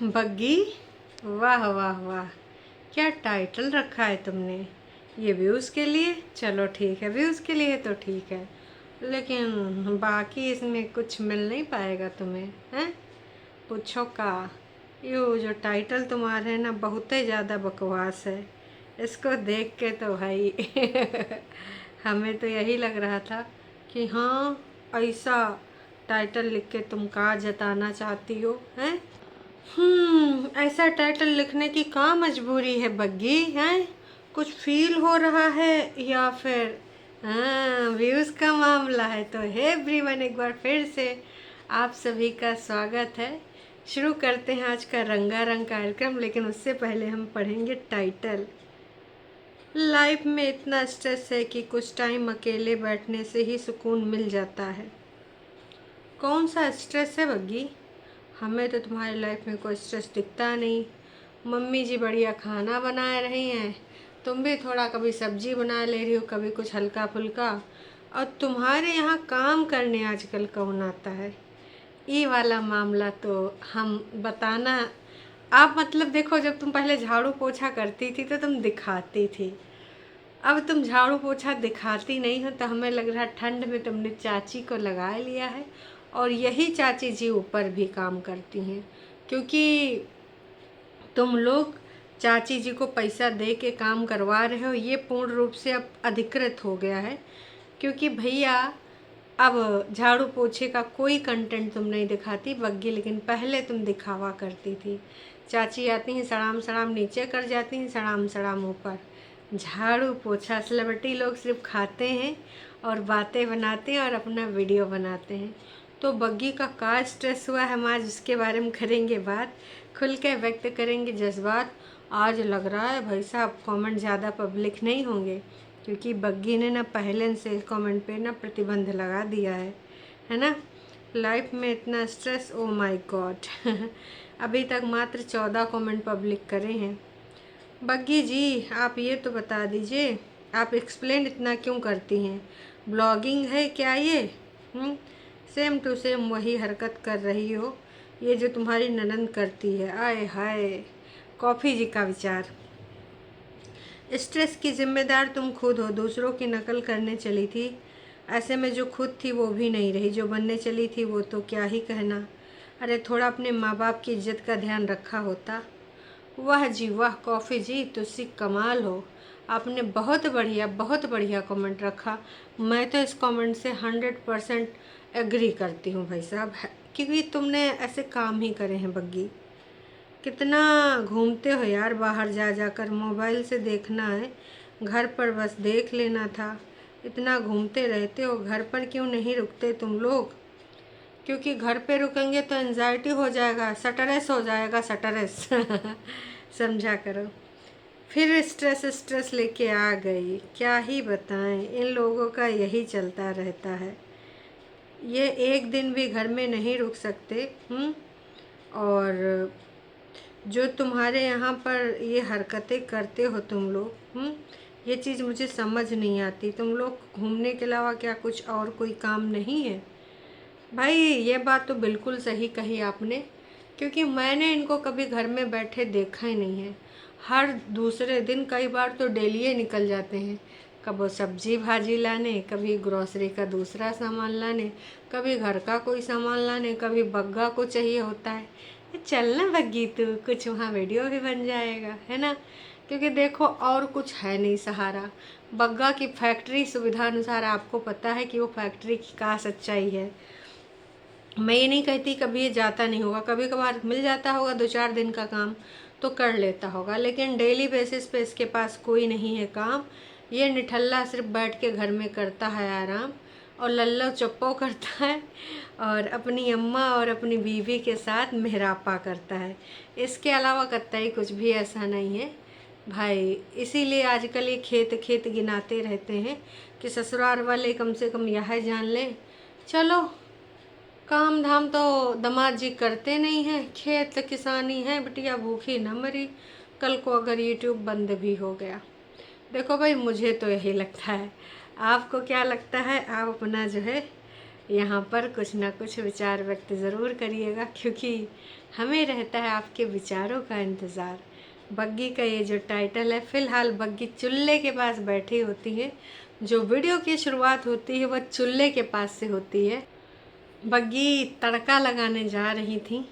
बग्गी, वाह वाह वाह, क्या टाइटल रखा है तुमने। ये व्यूज़ के लिए, चलो ठीक है, व्यूज़ के लिए तो ठीक है, लेकिन बाकी इसमें कुछ मिल नहीं पाएगा तुम्हें, हैं? पूछो का। यो जो टाइटल तुम्हारे ना बहुत ही ज़्यादा बकवास है। इसको देख के तो भाई हमें तो यही लग रहा था कि हाँ, ऐसा टाइटल लिख के तुम का जताना चाहती हो, हैं? ऐसा टाइटल लिखने की क्या मजबूरी है बग्गी, हैं? कुछ फील हो रहा है या फिर हाँ व्यूज़ का मामला है? तो हे एवरीवन, एक बार फिर से आप सभी का स्वागत है। शुरू करते हैं आज का रंगारंग कार्यक्रम, लेकिन उससे पहले हम पढ़ेंगे टाइटल। लाइफ में इतना स्ट्रेस है कि कुछ टाइम अकेले बैठने से ही सुकून मिल जाता है। कौन सा स्ट्रेस है बग्गी? हमें तो तुम्हारी लाइफ में कोई स्ट्रेस दिखता नहीं। मम्मी जी बढ़िया खाना बना रही हैं, तुम भी थोड़ा कभी सब्जी बना ले रही हो, कभी कुछ हल्का फुल्का। और तुम्हारे यहाँ काम करने आजकल कौन आता है? ये वाला मामला तो हम बताना। आप मतलब देखो, जब तुम पहले झाड़ू पोछा करती थी तो तुम दिखाती थी, अब तुम झाड़ू पोछा दिखाती नहीं हो, तो हमें लग रहा है ठंड में तुमने चाची को लगा लिया है। और यही चाची जी ऊपर भी काम करती हैं, क्योंकि तुम लोग चाची जी को पैसा दे के काम करवा रहे हो। ये पूर्ण रूप से अब अधिकृत हो गया है, क्योंकि भैया अब झाड़ू पोछे का कोई कंटेंट तुम नहीं दिखाती बग्गी, लेकिन पहले तुम दिखावा करती थी। चाची आती हैं, सड़ाम सड़ाम नीचे कर जाती हैं, सड़ाम सड़ाम ऊपर। झाड़ू पोछा सेलिब्रिटी लोग सिर्फ खाते हैं और बातें बनाते हैं और अपना वीडियो बनाते हैं। तो बग्गी का स्ट्रेस हुआ है, हम आज उसके बारे में करेंगे बात, खुल के व्यक्त करेंगे जज्बात। आज लग रहा है भाई साहब कमेंट ज़्यादा पब्लिक नहीं होंगे, क्योंकि बग्गी ने ना पहले से कमेंट पे ना प्रतिबंध लगा दिया है ना। लाइफ में इतना स्ट्रेस, ओ माय गॉड अभी तक मात्र 14 कमेंट पब्लिक करे हैं। बग्गी जी, आप ये तो बता दीजिए, आप एक्सप्लेन इतना क्यों करती हैं? ब्लॉगिंग है क्या ये? सेम टू सेम वही हरकत कर रही हो ये जो तुम्हारी ननंद करती है। आए हाय, कॉफ़ी जी का विचार। स्ट्रेस की जिम्मेदार तुम खुद हो, दूसरों की नकल करने चली थी। ऐसे में जो खुद थी वो भी नहीं रही, जो बनने चली थी वो तो क्या ही कहना। अरे थोड़ा अपने माँ बाप की इज्जत का ध्यान रखा होता। वाह जी वाह, कॉफ़ी जी तुसी कमाल हो, आपने बहुत बढ़िया कमेंट रखा। मैं तो इस कमेंट से 100% एग्री करती हूँ भाई साहब, क्योंकि तुमने ऐसे काम ही करे हैं बग्गी। कितना घूमते हो यार, बाहर जा जाकर मोबाइल से देखना है, घर पर बस देख लेना था। इतना घूमते रहते हो, घर पर क्यों नहीं रुकते तुम लोग? क्योंकि घर पे रुकेंगे तो एंजाइटी हो जाएगा, स्ट्रेस हो जाएगा, स्ट्रेस समझा करो। फिर स्ट्रेस स्ट्रेस लेके आ गई, क्या ही बताएं, इन लोगों का यही चलता रहता है। ये एक दिन भी घर में नहीं रुक सकते। और जो तुम्हारे यहाँ पर ये हरकतें करते हो तुम लोग, ये चीज़ मुझे समझ नहीं आती। तुम लोग घूमने के अलावा क्या कुछ और कोई काम नहीं है? भाई ये बात तो बिल्कुल सही कही आपने, क्योंकि मैंने इनको कभी घर में बैठे देखा ही नहीं है। हर दूसरे दिन, कई बार तो डेली निकल जाते हैं, कब वो सब्जी भाजी लाने, कभी ग्रोसरी का दूसरा सामान लाने, कभी घर का कोई सामान लाने, कभी बग्गा को चाहिए होता है। ये चलना बग्गी, तू कुछ वहाँ वीडियो भी बन जाएगा, है ना? क्योंकि देखो और कुछ है नहीं सहारा। बग्गा की फैक्ट्री सुविधा अनुसार आपको पता है कि वो फैक्ट्री की क्या सच्चाई है। मैं ये नहीं कहती कभी ये जाता नहीं होगा, कभी कभार मिल जाता होगा 2-4 दिन का काम तो कर लेता होगा, लेकिन डेली बेसिस पे इसके पास कोई नहीं है काम। ये निठल्ला सिर्फ बैठ के घर में करता है आराम, और लल्लो चप्पो करता है, और अपनी अम्मा और अपनी बीवी के साथ मेहरापा करता है। इसके अलावा कतई कुछ भी ऐसा नहीं है भाई। इसीलिए आजकल ये खेत खेत गिनाते रहते हैं कि ससुराल वाले कम से कम यह जान लें, चलो काम धाम तो दामाद जी करते नहीं हैं, खेत किसानी है बिटिया, भूखी न मरी। कल को अगर यूट्यूब बंद भी हो गया। देखो भाई, मुझे तो यही लगता है, आपको क्या लगता है? आप अपना जो है यहाँ पर कुछ ना कुछ विचार व्यक्त ज़रूर करिएगा, क्योंकि हमें रहता है आपके विचारों का इंतज़ार। बग्गी का ये जो टाइटल है, फ़िलहाल बग्गी चूल्हे के पास बैठी होती है। जो वीडियो की शुरुआत होती है वह चूल्हे के पास से होती है। बग्गी तड़का लगाने जा रही थी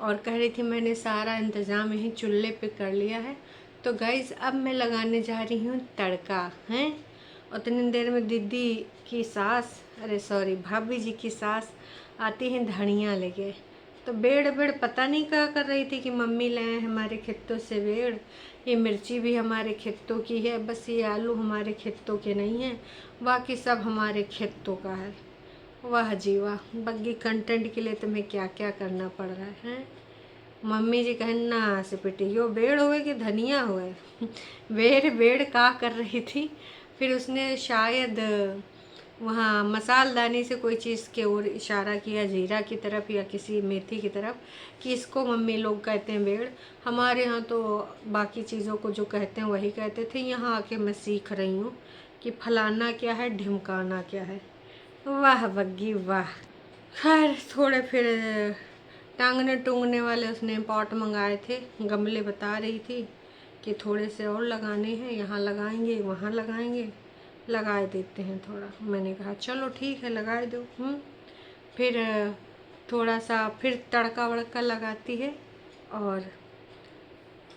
और कह रही थी मैंने सारा इंतज़ाम यहीं चूल्हे पे कर लिया है। तो गाइज़ अब मैं लगाने जा रही हूँ तड़का हैं। उतनी देर में दीदी की सास, अरे सॉरी भाभी जी की सास आती हैं धनिया लेके। तो बेड़ बेड़ पता नहीं क्या कर रही थी कि मम्मी लाए हैं हमारे खेतों से बेड़, ये मिर्ची भी हमारे खेतों की है, बस ये आलू हमारे खेतों के नहीं हैं, बाकी सब हमारे खेतों का है। वाह जी वाह, बग्गी कंटेंट के लिए तुम्हें क्या क्या करना पड़ रहा है। मम्मी जी कहना से पिटी यो बेड़ हुए कि धनिया हुए। बेड़ बेड़ का कर रही थी। फिर उसने शायद वहाँ मसालदानी से कोई चीज़ के ओर इशारा किया, जीरा की तरफ या किसी मेथी की तरफ, कि इसको मम्मी लोग कहते हैं बेड़। हमारे यहाँ तो बाकी चीज़ों को जो कहते हैं वही कहते थे। यहाँ आके मैं सीख रही हूँ कि फलाना क्या है, ढिमकाना क्या है। वाह बग्गी वाह। खैर थोड़े फिर टांगने टूंगने वाले उसने पॉट मंगाए थे, गमले बता रही थी कि थोड़े से और लगाने हैं, यहाँ लगाएंगे वहाँ लगाएंगे, लगाए देते हैं थोड़ा। मैंने कहा चलो ठीक है लगाए दो। फिर थोड़ा सा फिर तड़का वड़का लगाती है और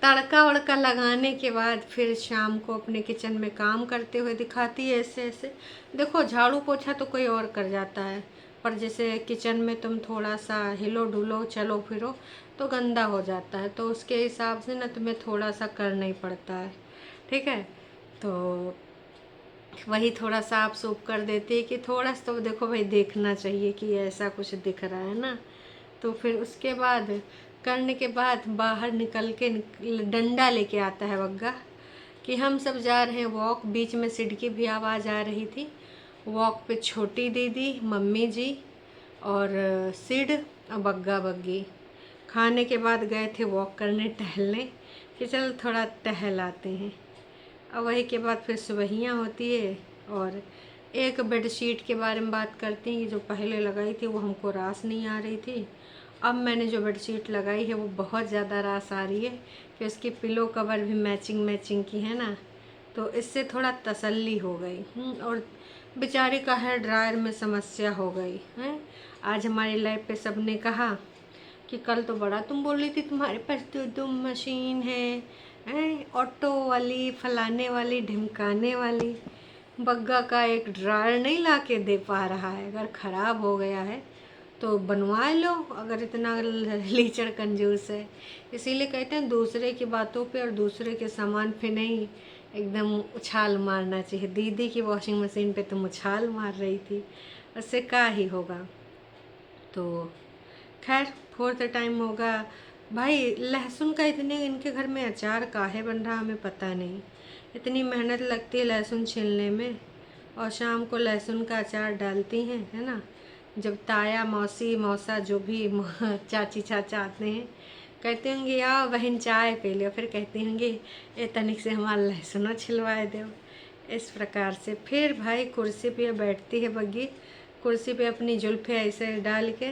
तड़का वड़का लगाने के बाद फिर शाम को अपने किचन में काम करते हुए दिखाती है ऐसे ऐसे। देखो झाड़ू पोछा तो कोई और कर जाता है, पर जैसे किचन में तुम थोड़ा सा हिलो डुलो चलो फिरो तो गंदा हो जाता है, तो उसके हिसाब से ना तुम्हें थोड़ा सा करना ही पड़ता है। ठीक है, तो वही थोड़ा साफ सूफ कर देती है कि थोड़ा सा तो देखो भाई देखना चाहिए कि ऐसा कुछ दिख रहा है ना। तो फिर उसके बाद करने के बाद बाहर निकल के डंडा लेके आता है बग्गा कि हम सब जा रहे हैं वॉक। बीच में सिडकी भी आवाज़ आ रही थी। वॉक पे छोटी दीदी, मम्मी जी और सिड और बग्गा बग्गी खाने के बाद गए थे वॉक करने, टहलने, कि चल थोड़ा टहल आते हैं। और वही के बाद फिर सुबहियाँ होती है और एक बेडशीट के बारे में बात करती हैं कि जो पहले लगाई थी वो हमको रास नहीं आ रही थी। अब मैंने जो बेडशीट लगाई है वो बहुत ज़्यादा रास आ रही है कि उसकी पिलो कवर भी मैचिंग मैचिंग की है ना, तो इससे थोड़ा तसल्ली हो गई। और बेचारी का हेयर ड्रायर में समस्या हो गई है। आज हमारी लाइफ पे सबने कहा कि कल तो बड़ा तुम बोल रही थी तुम्हारे पास तो तुम मशीन है ऑटो वाली, फलाने वाली, ढिमकाने वाली। बग्गा का एक ड्रायर नहीं ला के दे पा रहा है। अगर ख़राब हो गया है तो बनवा लो, अगर इतना लीचड़ कंजूस है। इसीलिए कहते हैं दूसरे की बातों पे और दूसरे के सामान पे नहीं एकदम उछाल मारना चाहिए। दीदी की वॉशिंग मशीन पे तुम उछाल मार रही थी, उससे क्या ही होगा। तो खैर फोर्थ टाइम होगा। भाई लहसुन का इतने इनके घर में अचार काहे बन रहा हमें पता नहीं। इतनी मेहनत लगती है लहसुन छीलने में और शाम को लहसुन का अचार डालती हैं, है ना। जब ताया मौसी मौसा जो भी चाची चाचा आते हैं कहते होंगे या बहन चाय पी लो, फिर कहते होंगे ए तनिक से हमारा लहसुन छिलवाए दो। इस प्रकार से फिर भाई कुर्सी पे बैठती है बग्गी, कुर्सी पे अपनी जुल्फे ऐसे डाल के,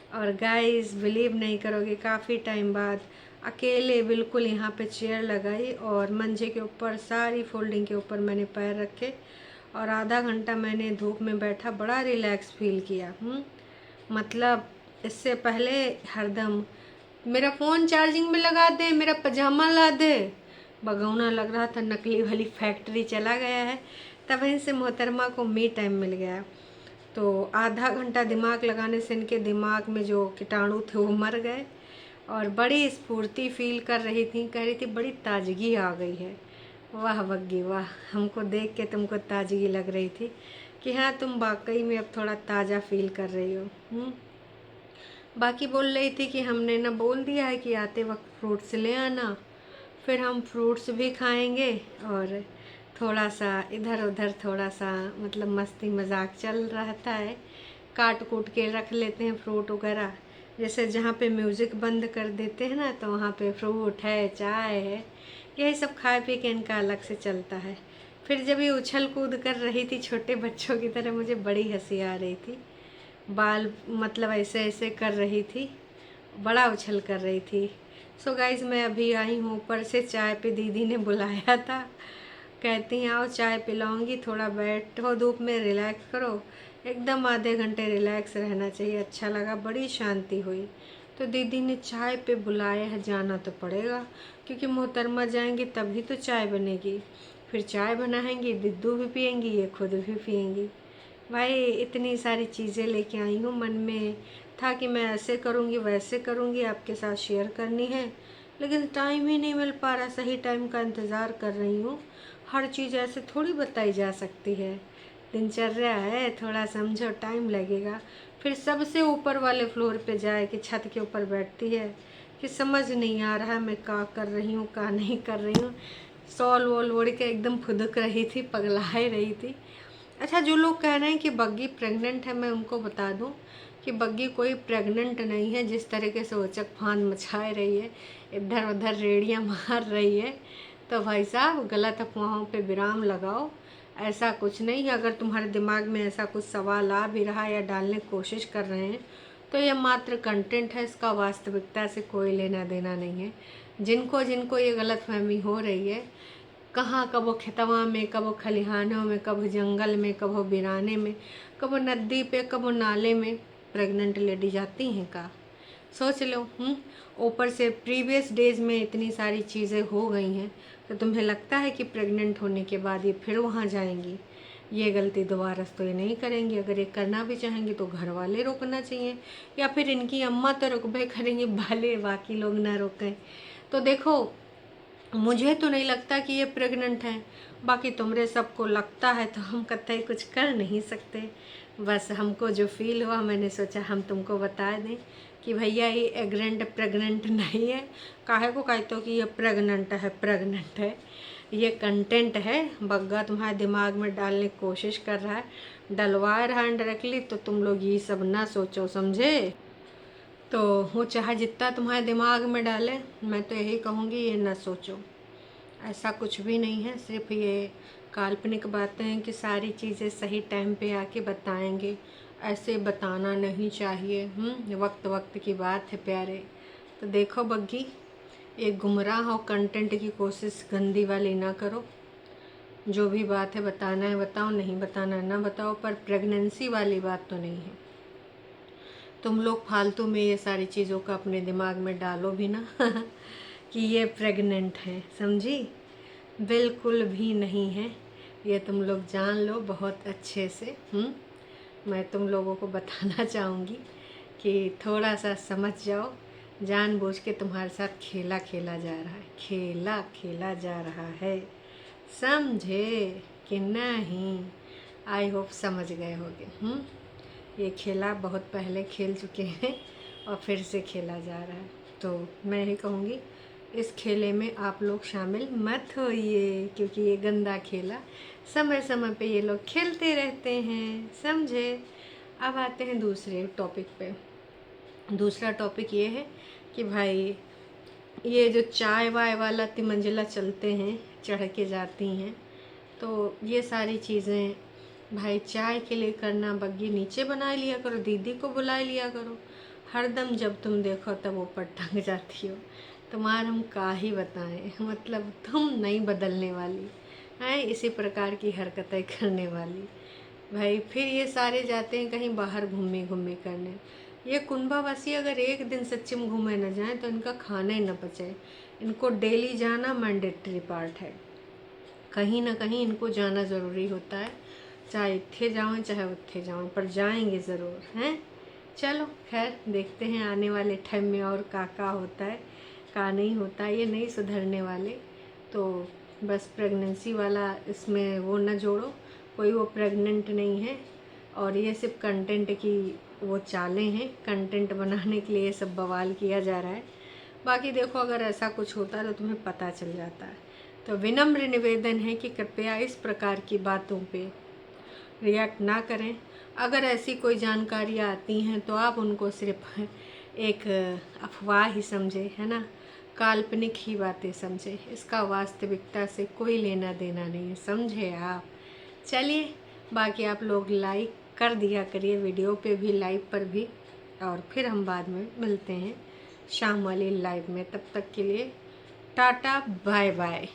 और गाइस बिलीव नहीं करोगे काफ़ी टाइम बाद अकेले बिल्कुल यहाँ पे चेयर लगाई और मंजे के ऊपर सारी फोल्डिंग के ऊपर मैंने पैर रखे और आधा घंटा मैंने धूप में बैठा, बड़ा रिलैक्स फील किया। मतलब इससे पहले हरदम मेरा फ़ोन चार्जिंग में लगा दे, मेरा पजामा ला दे, भगौना लग रहा था नकली वाली फैक्ट्री चला गया है। तब वहीं से मोहतरमा को मी टाइम मिल गया, तो आधा घंटा दिमाग लगाने से इनके दिमाग में जो कीटाणु थे वो मर गए और बड़ी स्फूर्ति फील कर रही थी। कह रही थी बड़ी ताजगी आ गई है। वाह बग्गी वाह, हमको देख के तुमको ताजगी लग रही थी कि हाँ तुम वाकई में अब थोड़ा ताज़ा फील कर रही हो। बाकी बोल रही थी कि हमने ना बोल दिया है कि आते वक्त फ्रूट्स ले आना, फिर हम फ्रूट्स भी खाएंगे और थोड़ा सा इधर उधर थोड़ा सा मतलब मस्ती मजाक चल रहता है, काट कूट के रख लेते हैं फ्रूट वगैरह। जैसे जहाँ पे म्यूज़िक बंद कर देते हैं ना तो वहाँ पे फ्रूट है, चाय है, यही सब खाए पी के इनका अलग से चलता है। फिर जब ये उछल कूद कर रही थी छोटे बच्चों की तरह, मुझे बड़ी हंसी आ रही थी। बाल मतलब ऐसे ऐसे कर रही थी बड़ा उछल कर रही थी। सो गाइज मैं अभी आई हूँ ऊपर से, चाय पे दीदी ने बुलाया था, कहती हैं आओ चाय पिलाऊंगी, थोड़ा बैठो धूप में, रिलैक्स करो। एकदम आधे घंटे रिलैक्स रहना चाहिए। अच्छा लगा, बड़ी शांति हुई। तो दीदी ने चाय पे बुलाया है, जाना तो पड़ेगा क्योंकि मोहतरमा जाएंगी तभी तो चाय बनेगी। फिर चाय बनाएंगी, दिद्दू भी पियेंगी, ये खुद भी पियेंगी। भाई इतनी सारी चीज़ें लेके आई हूँ, मन में था कि मैं ऐसे करूँगी वैसे करूँगी, आपके साथ शेयर करनी है, लेकिन टाइम ही नहीं मिल पा रहा। सही टाइम का इंतज़ार कर रही हूँ। हर चीज़ ऐसे थोड़ी बताई जा सकती है, दिनचर्या है, थोड़ा समझो, टाइम लगेगा। फिर सबसे ऊपर वाले फ्लोर पे जाए कि छत के ऊपर बैठती है कि समझ नहीं आ रहा मैं क्या कर रही हूँ क्या नहीं कर रही हूँ। सॉल वॉल ओढ़ के एकदम फुदक रही थी, पगलाए रही थी। अच्छा, जो लोग कह रहे हैं कि बग्गी प्रेग्नेंट है, मैं उनको बता दूं कि बग्गी कोई प्रेग्नेंट नहीं है। जिस तरीके से उचक फान मचाए रही है, इधर उधर रेड़ियाँ मार रही है, तो भाई साहब गलत अफवाहों पे विराम लगाओ। ऐसा कुछ नहीं है। अगर तुम्हारे दिमाग में ऐसा कुछ सवाल आ भी रहा है या डालने की कोशिश कर रहे हैं तो ये मात्र कंटेंट है, इसका वास्तविकता से कोई लेना देना नहीं है। जिनको जिनको ये गलतफहमी हो रही है, कहाँ कबो खेतवा में, कबो खलिहानों में, कबो जंगल में, कबो बिराने में, कबो नदी पे, कबो नाले में प्रेग्नेंट लेडी जाती हैं का, सोच लो। ऊपर से प्रीवियस डेज में इतनी सारी चीज़ें हो गई हैं, तो तुम्हें लगता है कि प्रेग्नेंट होने के बाद ये फिर वहाँ जाएंगी? ये गलती दोबारा तो ये नहीं करेंगी। अगर ये करना भी चाहेंगी तो घर वाले रोकना चाहिए, या फिर इनकी अम्मा तो रुकबे करेंगी, भले बाकी लोग ना रोकें। तो देखो, मुझे तो नहीं लगता कि ये प्रेग्नेंट है, बाकी तुमरे सबको लगता है तो हम कतई कुछ कर नहीं सकते। बस हमको जो फील हुआ मैंने सोचा हम तुमको बता दें कि भैया ये एग्रेंट प्रेग्नेंट नहीं है। काहे को कहते हो कि ये प्रेग्नेंट है? प्रेग्नेंट है, ये कंटेंट है। बग्गा तुम्हारे दिमाग में डालने की कोशिश कर रहा है, डलवा रहा है डायरेक्टली, तो तुम लोग ये सब ना सोचो, समझे? तो वो चाहे जितना तुम्हारे दिमाग में डाले, मैं तो यही कहूँगी ये ना सोचो। ऐसा कुछ भी नहीं है, सिर्फ ये काल्पनिक बातें हैं कि सारी चीज़ें सही टाइम पे आके बताएंगे। ऐसे बताना नहीं चाहिए। वक्त वक्त की बात है प्यारे। तो देखो बग्गी, एक गुमराह और कंटेंट की कोशिश गंदी वाली ना करो। जो भी बात है बताना है बताओ, नहीं बताना है ना बताओ, पर प्रेगनेंसी वाली बात तो नहीं है। तुम लोग फालतू में ये सारी चीज़ों का अपने दिमाग में डालो भी ना कि ये प्रेग्नेंट है, समझी? बिल्कुल भी नहीं है। ये तुम लोग जान लो बहुत अच्छे से। मैं तुम लोगों को बताना चाहूँगी कि थोड़ा सा समझ जाओ। जानबूझ के तुम्हारे साथ खेला खेला जा रहा है, खेला खेला जा रहा है, समझे कि नहीं? आई होप समझ गए होगे। ये खेला बहुत पहले खेल चुके हैं और फिर से खेला जा रहा है। तो मैं ही कहूँगी इस खेले में आप लोग शामिल मत होइए, क्योंकि ये गंदा खेला समय समय पे ये लोग खेलते रहते हैं, समझे? अब आते हैं दूसरे टॉपिक पे। दूसरा टॉपिक ये है कि भाई ये जो चाय वाय वाला तिमंजिला चलते हैं, चढ़ के जाती हैं, तो ये सारी चीज़ें भाई चाय के लिए करना, बग्गी नीचे बना लिया करो, दीदी को बुला लिया करो। हरदम जब तुम देखो तब ऊपर टंग जाती हो। तुम्हार हम का ही बताएं, मतलब तुम नहीं बदलने वाली हैं, इसी प्रकार की हरकतें करने वाली। भाई फिर ये सारे जाते हैं कहीं बाहर घूमे घूमे करने। ये कुंभावासी अगर एक दिन सच्ची में घूमे न जाए तो इनका खाना ही न पचे। इनको डेली जाना मैंडेटरी पार्ट है, कहीं ना कहीं इनको जाना ज़रूरी होता है, चाहे इत्थे जाओ चाहे उत्थे जाओ, पर जाएंगे ज़रूर हैं। चलो खैर, देखते हैं आने वाले टाइम में और का होता है का नहीं होता है। ये नहीं सुधरने वाले, तो बस प्रेगनेंसी वाला इसमें वो न जोड़ो। कोई वो प्रेग्नेंट नहीं है, और ये सिर्फ कंटेंट की वो चालें हैं, कंटेंट बनाने के लिए ये सब बवाल किया जा रहा है। बाकी देखो, अगर ऐसा कुछ होता है तो तुम्हें पता चल जाता है। तो विनम्र निवेदन है कि कृपया इस प्रकार की बातों पे रिएक्ट ना करें। अगर ऐसी कोई जानकारियाँ आती हैं तो आप उनको सिर्फ एक अफवाह ही समझे, है ना, काल्पनिक ही बातें समझे, इसका वास्तविकता से कोई लेना देना नहीं है, समझे आप? चलिए, बाकी आप लोग लाइक कर दिया करिए वीडियो पे भी, लाइव पर भी, और फिर हम बाद में मिलते हैं। शाम वाली लाइव में। तब तक के लिए टाटा बाय बाय।